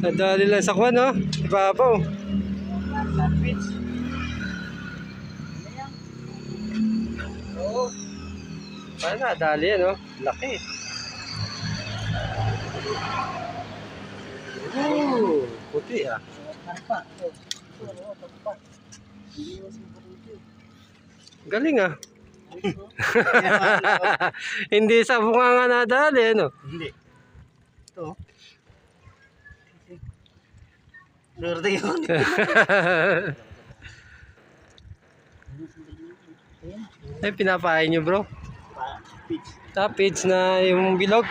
Nadali lang sa kwan, no? Ibabaw. Sandwich. Oo. Paano nadali yan, no? Laki. Puti ah. Karpa. Karpa. Galing ah. Hindi sa bunga nga nadali, no? Hindi. Ito. Swerte yun. Ay, pinapain nyo bro. Pitch. Tapits na yung bilog.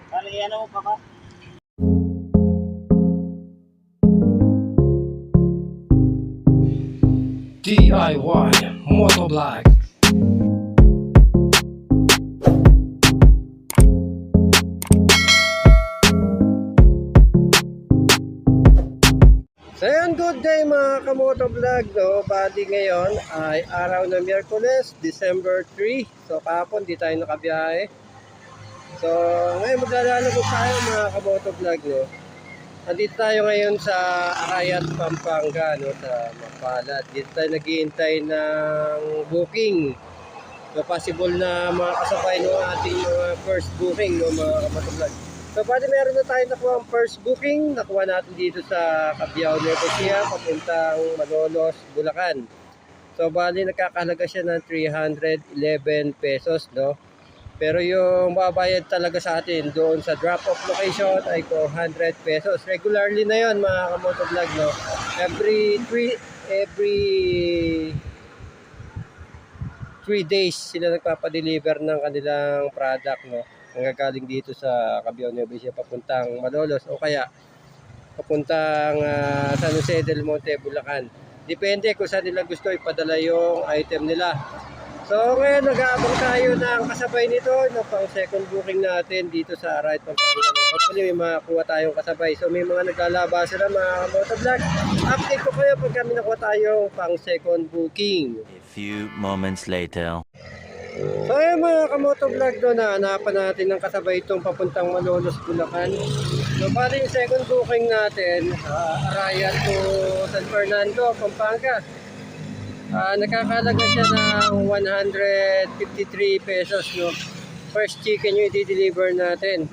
Ano yan mo pa ka? DIY Motovlog. So yun, good day mga kamotovlog, no? Bali ngayon ay araw ng Miyerkules, December 3. So kahapon di tayo nakabiyahe. So ngayon maglalabog tayo mga kamotovlog, no? Nandito tayo ngayon sa Arayat, Pampanga, no? Sa Mapalad. Dito tayo naghihintay ng booking. So possible na mga kasabay no ating mga first booking, no mga kamotovlog. So bali meron na tayo nakuha ang first booking. Nakuha natin dito sa Cabiao, Nueva Ecija, papuntang Malolos, Bulacan. So bali nagkakahalaga siya ng 311 pesos, no? Pero yung babayad talaga sa atin doon sa drop-off location ay 200 pesos. Regularly na yon mga kamotovlog, no? Every 3 days sila nagpapadeliver ng kanilang product, no? Nanggagaling dito sa Cabiao, Nueva Ecija papuntang Malolos o kaya papuntang San Jose del Monte, Bulacan. Depende kung saan nila gusto ipadala yung item nila. So ngayon nag-aabang tayo ng kasabay nito no, pang second booking natin dito sa Arayat, Pampanga. Hopefully may makakuha tayong kasabay. So may mga naglalaba sila mga motovlog. Update ko kayo pag kami nakuha tayong pang second booking. A few moments later. So ayun mga kamotovlog doon, hanapan natin ng kasabay itong papuntang Malolos, Bulacan. So bali yung second booking natin, Arayat to San Fernando, Pampanga. Nakakalaga siya ng 153 pesos, no? First chicken yung i-deliver natin.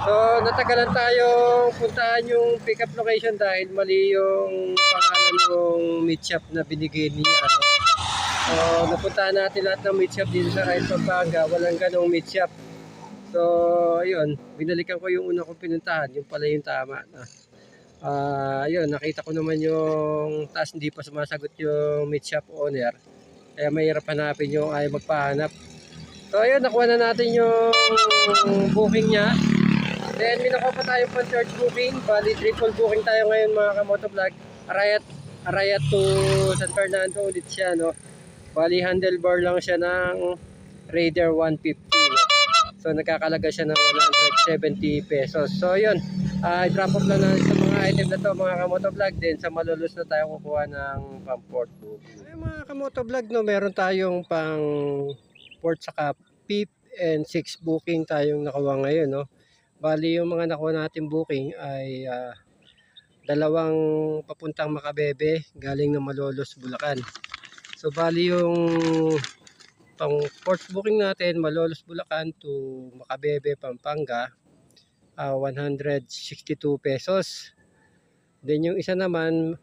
So natagalan tayong puntahan yung pick-up location dahil mali yung pangalan ng meat shop na binigay niya, no? So napuntahan natin lahat ng meat shop dito sa Arayat, Pampanga, walang ganong meat shop. So ayun, binalikan ko yung una kong pinuntahan, yung pala yung tama, no? Ayun, nakita ko naman yung taas hindi pa sumasagot yung meat shop owner. Kaya mahirap hanapin yung ay magpahanap. So ayun, nakuha na natin yung booking niya. Then minakuha pa tayo pang third booking. Bali triple booking tayo ngayon mga kamotovlog. Arayat to San Fernando ulit siya, no? Bali handlebar lang siya ng Raider 150, no? So nagkakalaga siya ng 170 pesos. So yun, drop off na sa mga item na to mga kamotovlog. Then sa Malolos na tayo kukuha ng pang port booking. Ay mga kamotovlog, no, meron tayong pang port saka 5th and 6th booking tayong nakuha ngayon, no. Bali yung mga nakuha natin booking ay dalawang papuntang Makabebe galing ng Malolos, Bulacan. So bali yung pang port booking natin Malolos, Bulacan to Makabebe, Pampanga, 162 pesos. Then yung isa naman,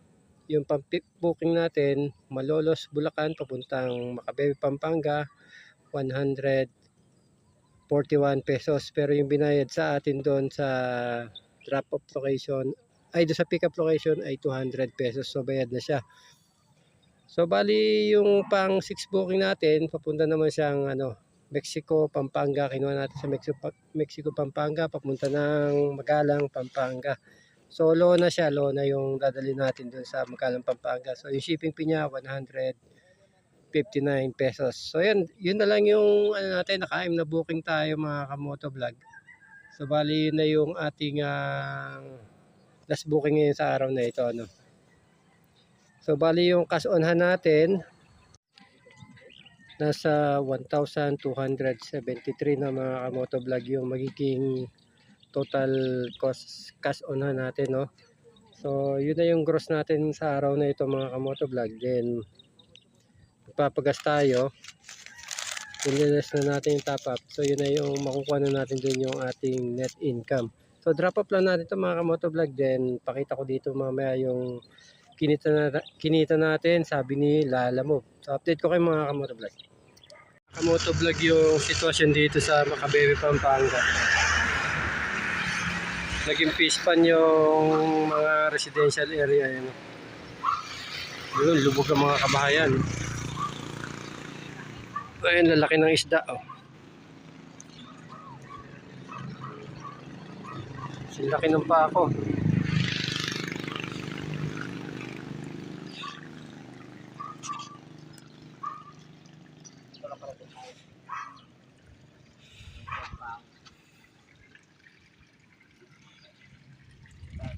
yung pang booking natin Malolos, Bulacan papuntang Makabebe, Pampanga, 141 pesos. Pero yung binayad sa atin doon sa drop off location ay doon sa pick up location ay 200 pesos. So bayad na siya. So bali yung pang 6 booking natin papunta naman siyang Mexico, Pampanga. Kinuha natin sa Mexico, Pampanga papunta ng Magalang, Pampanga. So low na siya, low na yung dadalhin natin doon sa Magalang, Pampanga. So yung shipping fee niya 159 pesos. So yun na lang yung natin, naka-aim na booking tayo mga kamotovlog. So bali yun na yung ating last booking ngayon sa araw na ito, no. So bali yung cash on hand natin nasa 1,273 na mga kamotovlog yung magiging total cost cash on hand natin, no. So yun na yung gross natin sa araw na ito mga kamotovlog. Then magpapagas tayo, piniless na natin yung top up. So yun na yung makukuha na natin din yung ating net income. So drop up lang natin ito mga kamotovlog. Then pakita ko dito mamaya yung kinita natin, sabi ni Lala Move. So update ko kayo mga kamotovlog. Kamotovlog yung sitwasyon dito sa Macabebe, Pampanga. Naging pispan yung mga residential area yun. Yun, lubog ang mga kabahayan. Ayun, lalaki ng isda, oh. Silaki ng pako.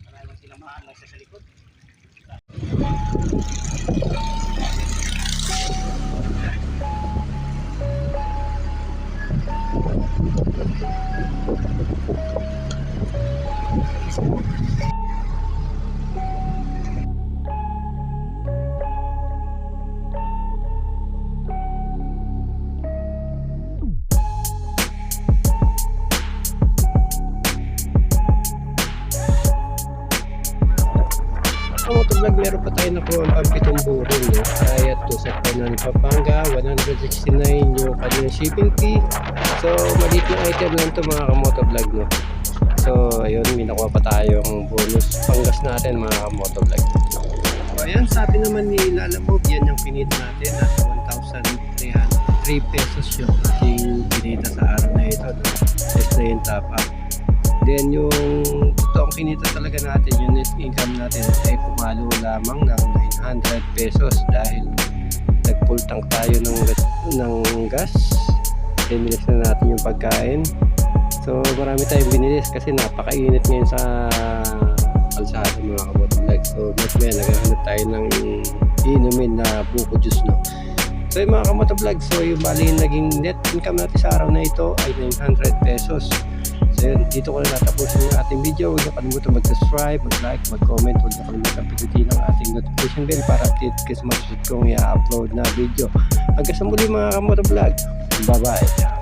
Maraming sinamahan lang sa likod. Motovlog, meron pa tayo nakuha ang pampitong burin, no? Ayat to sa Kanan, Pampanga, 169 yung kanyang shipping fee. So maliit na item lang to mga kamotovlog, no? So ayun, may nakuha pa tayong bonus panggas natin mga kamotovlog. So ayan, sabi naman ni Lala Move, yan yung pinita natin at 1,303 pesos yung ating pinita sa araw na ito, no? Less na yung top up. Then yung totoong kinita talaga natin, yung net income natin ay pumalo lamang ng 900 pesos dahil nag-full tank tayo ng gas. Binilis na natin yung pagkain. So marami tayong binilis kasi napakainit ngayon sa kalsada mga kamotovlog. So may naghahanap tayo ng inumin na buko juice, no? So yung mga kamotovlog, so yung bali naging net income natin sa araw na ito ay 900 pesos. So yun, dito ko na natapusin yung ating video. Huwag na kalimutan mag-subscribe, mag-like, mag-comment. Huwag na kalimutan pindutin ang ating notification bell para update kayo sa mga susunod kong i-upload na video. Hanggang sa muli mga kamotovlog. Bye-bye.